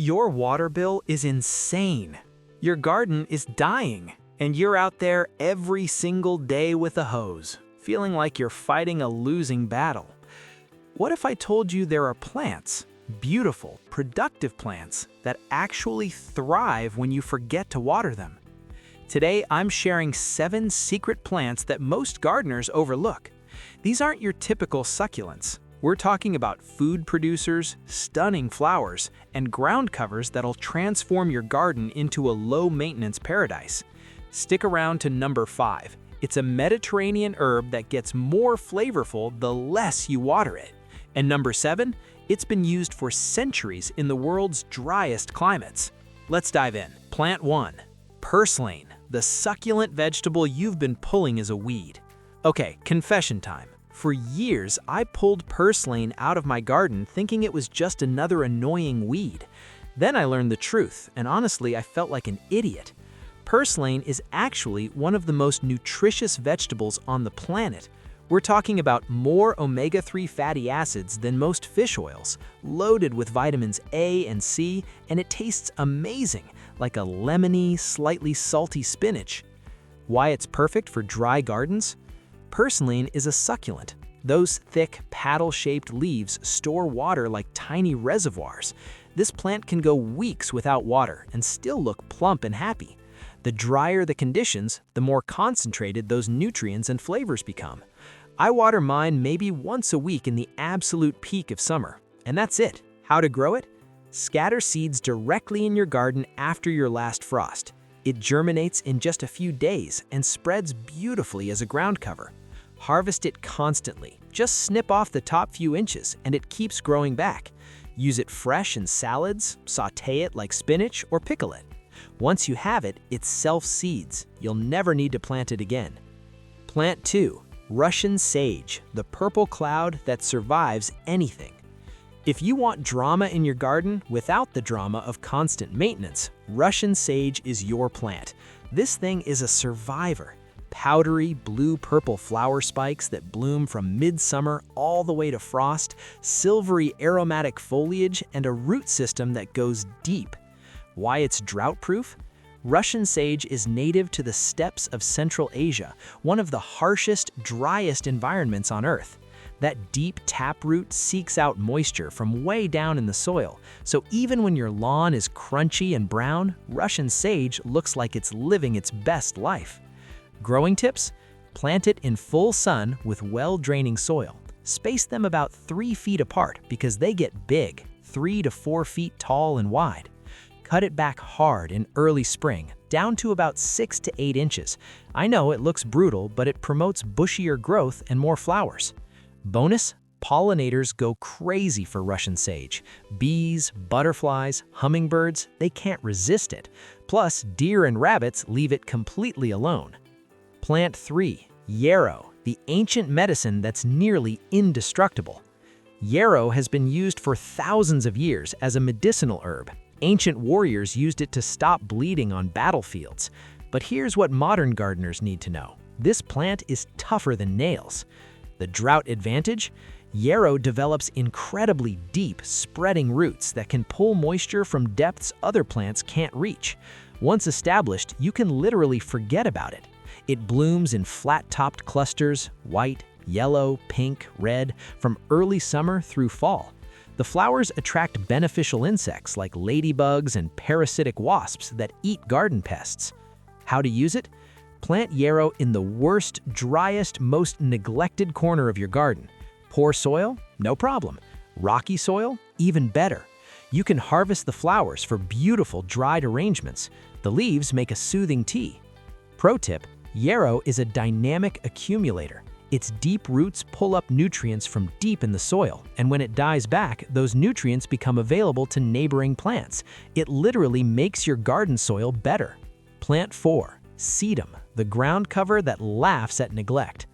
Your water bill is insane. Your garden is dying, and you're out there every single day with a hose, feeling like you're fighting a losing battle. What if I told you there are plants, beautiful, productive plants, that actually thrive when you forget to water them? Today, I'm sharing 7 secret plants that most gardeners overlook. These aren't your typical succulents. We're talking about food producers, stunning flowers, and ground covers that'll transform your garden into a low-maintenance paradise. Stick around to number 5. It's a Mediterranean herb that gets more flavorful the less you water it. And number 7, it's been used for centuries in the world's driest climates. Let's dive in. Plant 1. Purslane, the succulent vegetable you've been pulling as a weed. Okay, confession time. For years, I pulled purslane out of my garden thinking it was just another annoying weed. Then I learned the truth, and honestly, I felt like an idiot. Purslane is actually one of the most nutritious vegetables on the planet. We're talking about more omega-3 fatty acids than most fish oils, loaded with vitamins A and C, and it tastes amazing, like a lemony, slightly salty spinach. Why it's perfect for dry gardens? Purslane is a succulent. Those thick, paddle-shaped leaves store water like tiny reservoirs. This plant can go weeks without water and still look plump and happy. The drier the conditions, the more concentrated those nutrients and flavors become. I water mine maybe once a week in the absolute peak of summer. And that's it. How to grow it? Scatter seeds directly in your garden after your last frost. It germinates in just a few days and spreads beautifully as a ground cover. Harvest it constantly. Just snip off the top few inches and it keeps growing back. Use it fresh in salads, sauté it like spinach, or pickle it. Once you have it, it self-seeds. You'll never need to plant it again. Plant 2. Russian sage, the purple cloud that survives anything. If you want drama in your garden without the drama of constant maintenance, Russian sage is your plant. This thing is a survivor. Powdery blue-purple flower spikes that bloom from midsummer all the way to frost, silvery aromatic foliage, and a root system that goes deep. Why it's drought-proof? Russian sage is native to the steppes of Central Asia, one of the harshest, driest environments on Earth. That deep taproot seeks out moisture from way down in the soil, so even when your lawn is crunchy and brown, Russian sage looks like it's living its best life. Growing tips? Plant it in full sun with well-draining soil. Space them about 3 feet apart because they get big, 3 to 4 feet tall and wide. Cut it back hard in early spring, down to about 6 to 8 inches. I know it looks brutal, but it promotes bushier growth and more flowers. Bonus, pollinators go crazy for Russian sage. Bees, butterflies, hummingbirds, they can't resist it. Plus, deer and rabbits leave it completely alone. Plant 3. Yarrow, the ancient medicine that's nearly indestructible. Yarrow has been used for thousands of years as a medicinal herb. Ancient warriors used it to stop bleeding on battlefields. But here's what modern gardeners need to know. This plant is tougher than nails. The drought advantage? Yarrow develops incredibly deep, spreading roots that can pull moisture from depths other plants can't reach. Once established, you can literally forget about it. It blooms in flat-topped clusters, white, yellow, pink, red, from early summer through fall. The flowers attract beneficial insects like ladybugs and parasitic wasps that eat garden pests. How to use it? Plant yarrow in the worst, driest, most neglected corner of your garden. Poor soil? No problem. Rocky soil? Even better. You can harvest the flowers for beautiful dried arrangements. The leaves make a soothing tea. Pro tip, yarrow is a dynamic accumulator. Its deep roots pull up nutrients from deep in the soil, and when it dies back, those nutrients become available to neighboring plants. It literally makes your garden soil better. Plant 4. Sedum, the ground cover that laughs at neglect.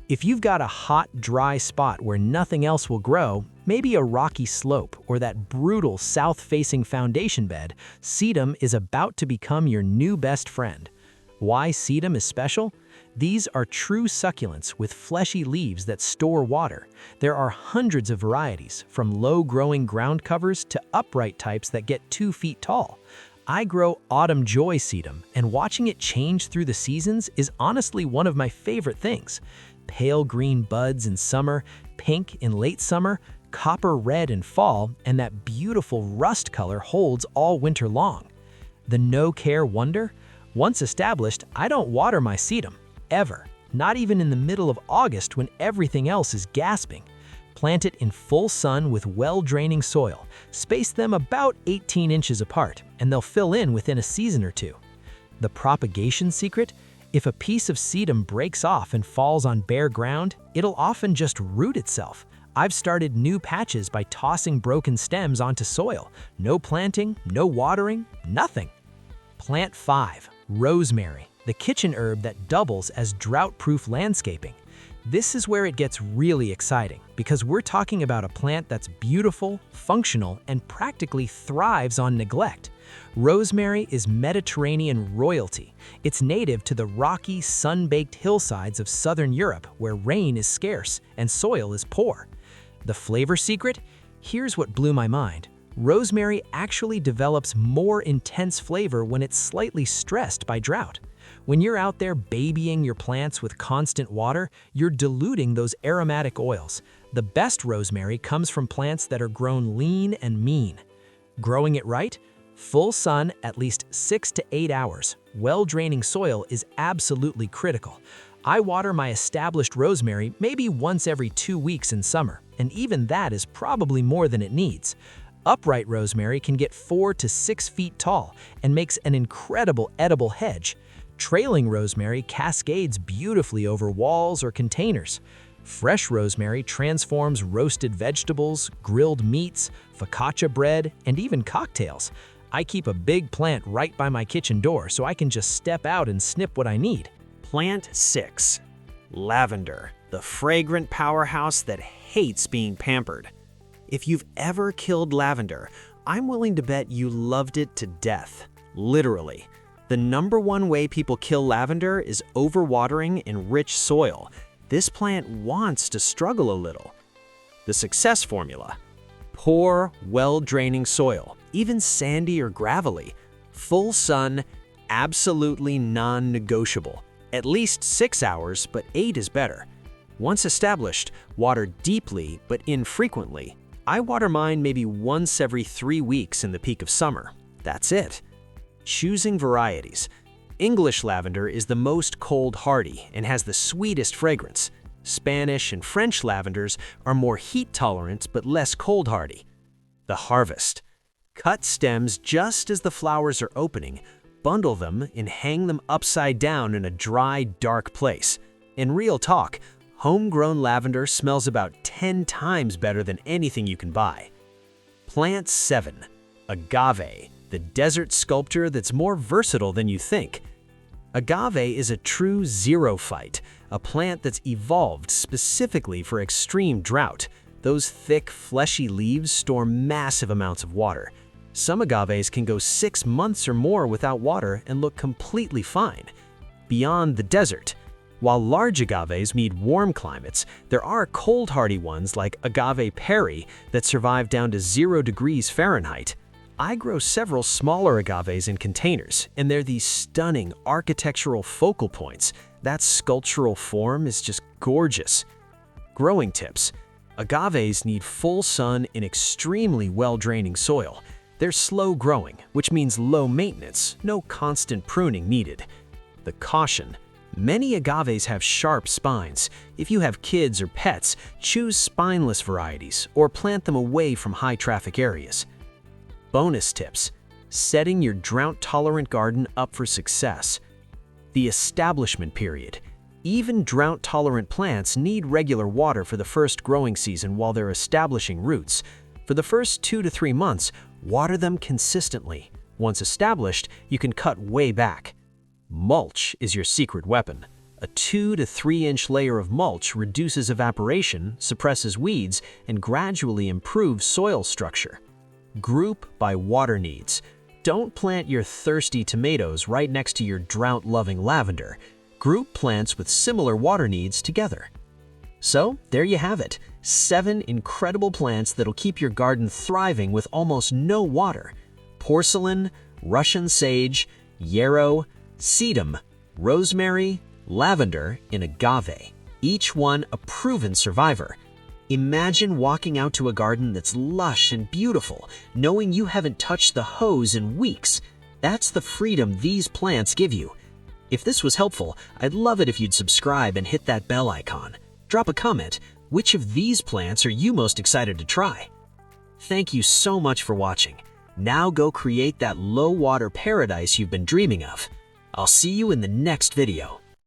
If you've got a hot, dry spot where nothing else will grow, maybe a rocky slope or that brutal south-facing foundation bed, sedum is about to become your new best friend. Why sedum is special? These are true succulents with fleshy leaves that store water. There are hundreds of varieties, from low-growing ground covers to upright types that get 2 feet tall. I grow autumn joy sedum, and watching it change through the seasons is honestly one of my favorite things. Pale green buds in summer, pink in late summer, copper red in fall, and that beautiful rust color holds all winter long. The no-care wonder? Once established, I don't water my sedum, ever. Not even in the middle of August when everything else is gasping. Plant it in full sun with well-draining soil. Space them about 18 inches apart, and they'll fill in within a season or two. The propagation secret? If a piece of sedum breaks off and falls on bare ground, it'll often just root itself. I've started new patches by tossing broken stems onto soil. No planting, no watering, nothing. Plant 5, rosemary, the kitchen herb that doubles as drought-proof landscaping. This is where it gets really exciting, because we're talking about a plant that's beautiful, functional, and practically thrives on neglect. Rosemary is Mediterranean royalty. It's native to the rocky, sun-baked hillsides of southern Europe, where rain is scarce and soil is poor. The flavor secret? Here's what blew my mind. Rosemary actually develops more intense flavor when it's slightly stressed by drought. When you're out there babying your plants with constant water, you're diluting those aromatic oils. The best rosemary comes from plants that are grown lean and mean. Growing it right? Full sun at least 6 to 8 hours. Well-draining soil is absolutely critical. I water my established rosemary maybe once every 2 weeks in summer, and even that is probably more than it needs. Upright rosemary can get 4 to 6 feet tall and makes an incredible edible hedge. Trailing rosemary cascades beautifully over walls or containers. Fresh rosemary transforms roasted vegetables, grilled meats, focaccia bread, and even cocktails. I keep a big plant right by my kitchen door so I can just step out and snip what I need. Plant 6. Lavender, the fragrant powerhouse that hates being pampered. If you've ever killed lavender, I'm willing to bet you loved it to death. Literally. The #1 way people kill lavender is overwatering in rich soil. This plant wants to struggle a little. The success formula: poor, well-draining soil, even sandy or gravelly. Full sun, absolutely non-negotiable. At least 6 hours, but 8 is better. Once established, water deeply but infrequently. I water mine maybe once every 3 weeks in the peak of summer. That's it. Choosing varieties. English lavender is the most cold-hardy and has the sweetest fragrance. Spanish and French lavenders are more heat-tolerant but less cold-hardy. The harvest. Cut stems just as the flowers are opening, bundle them, and hang them upside down in a dry, dark place. In real talk, homegrown lavender smells about 10 times better than anything you can buy. Plant 7. Agave, the desert sculptor that's more versatile than you think. Agave is a true xerophyte, a plant that's evolved specifically for extreme drought. Those thick, fleshy leaves store massive amounts of water. Some agaves can go 6 months or more without water and look completely fine. Beyond the desert. While large agaves need warm climates, there are cold-hardy ones like agave Perry that survive down to 0 degrees Fahrenheit. I grow several smaller agaves in containers, and they're these stunning architectural focal points. That sculptural form is just gorgeous. Growing tips. Agaves need full sun in extremely well-draining soil. They're slow growing, which means low maintenance, no constant pruning needed. The caution. Many agaves have sharp spines. If you have kids or pets, choose spineless varieties or plant them away from high-traffic areas. Bonus tips. Setting your drought-tolerant garden up for success. The establishment period. Even drought-tolerant plants need regular water for the first growing season while they're establishing roots. For the first 2 to 3 months, water them consistently. Once established, you can cut way back. Mulch is your secret weapon. A 2 to 3 inch layer of mulch reduces evaporation, suppresses weeds, and gradually improves soil structure. Group by water needs. Don't plant your thirsty tomatoes right next to your drought-loving lavender. Group plants with similar water needs together. So, there you have it. 7 incredible plants that'll keep your garden thriving with almost no water. Porcelain, Russian sage, yarrow, sedum, rosemary, lavender, and agave. Each one a proven survivor. Imagine walking out to a garden that's lush and beautiful, knowing you haven't touched the hose in weeks. That's the freedom these plants give you. If this was helpful, I'd love it if you'd subscribe and hit that bell icon. Drop a comment. Which of these plants are you most excited to try? Thank you so much for watching. Now go create that low-water paradise you've been dreaming of. I'll see you in the next video.